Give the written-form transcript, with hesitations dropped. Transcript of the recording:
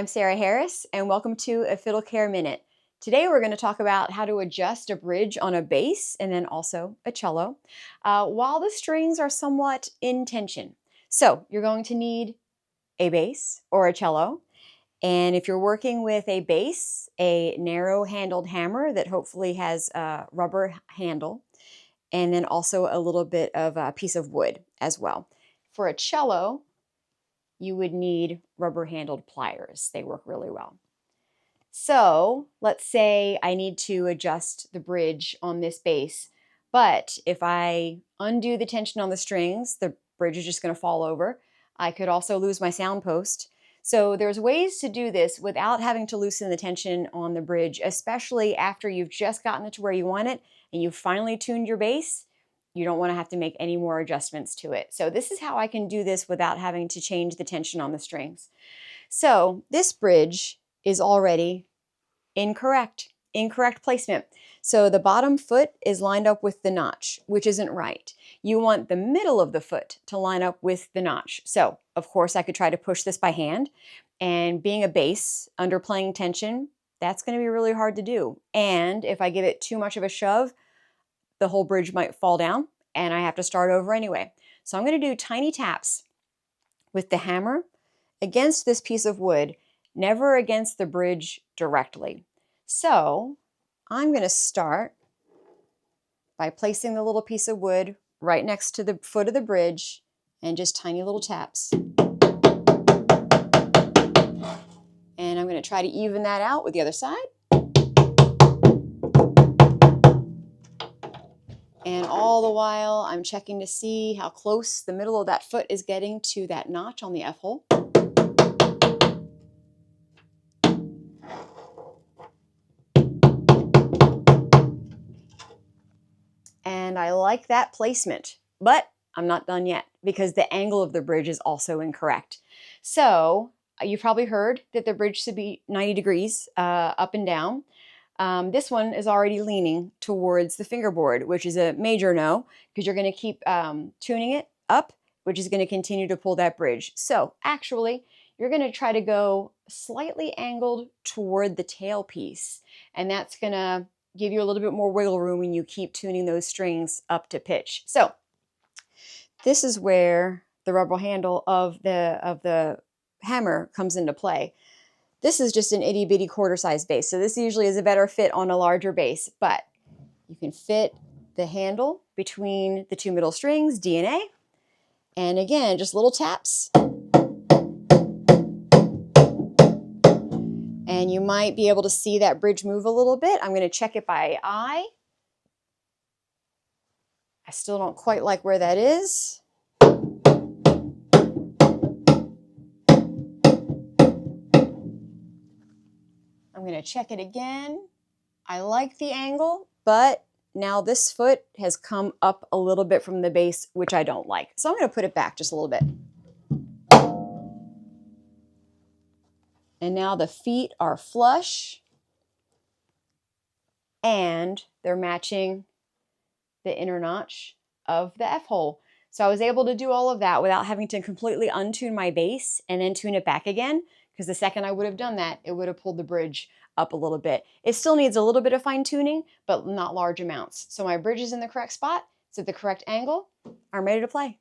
I'm Sarah Harris, and welcome to a Fiddle Care Minute. Today we're going to talk about how to adjust a bridge on a bass and then also a cello while the strings are somewhat in tension. So you're going to need a bass or a cello, and if you're working with a bass, a narrow-handled hammer that hopefully has a rubber handle, and then also a little bit of a piece of wood as well. For a cello, you would need rubber-handled pliers. They work really well. So let's say I need to adjust the bridge on this bass, but if I undo the tension on the strings, the bridge is just going to fall over. I could also lose my sound post. So there's ways to do this without having to loosen the tension on the bridge, especially after you've just gotten it to where you want it and you've finally tuned your bass. You don't want to have to make any more adjustments to it. So this is how I can do this without having to change the tension on the strings. So this bridge is already incorrect placement. So the bottom foot is lined up with the notch, which isn't right. You want the middle of the foot to line up with the notch. So of course I could try to push this by hand, and being a bass under playing tension, that's going to be really hard to do. And if I give it too much of a shove, the whole bridge might fall down and I have to start over anyway. So I'm going to do tiny taps with the hammer against this piece of wood, never against the bridge directly. So I'm going to start by placing the little piece of wood right next to the foot of the bridge and just tiny little taps. And I'm going to try to even that out with the other side. And all the while, I'm checking to see how close the middle of that foot is getting to that notch on the F hole. And I like that placement, but I'm not done yet because the angle of the bridge is also incorrect. So you've probably heard that the bridge should be 90 degrees up and down. This one is already leaning towards the fingerboard, which is a major no, because you're going to keep tuning it up, which is going to continue to pull that bridge. So actually, you're going to try to go slightly angled toward the tailpiece, and that's going to give you a little bit more wiggle room when you keep tuning those strings up to pitch. So this is where the rubber handle of the hammer comes into play. This is just an itty bitty quarter-size bass, so this usually is a better fit on a larger bass, but you can fit the handle between the two middle strings, D and A, and again, just little taps. And you might be able to see that bridge move a little bit. I'm going to check it by eye. I still don't quite like where that is. I'm going to check it again. I like the angle, but now this foot has come up a little bit from the bass, which I don't like. So I'm going to put it back just a little bit. And now the feet are flush and they're matching the inner notch of the F hole. So I was able to do all of that without having to completely untune my bass and then tune it back again, because the second I would have done that, it would have pulled the bridge up a little bit. It still needs a little bit of fine tuning, but not large amounts. So my bridge is in the correct spot, it's at the correct angle. I'm ready to play.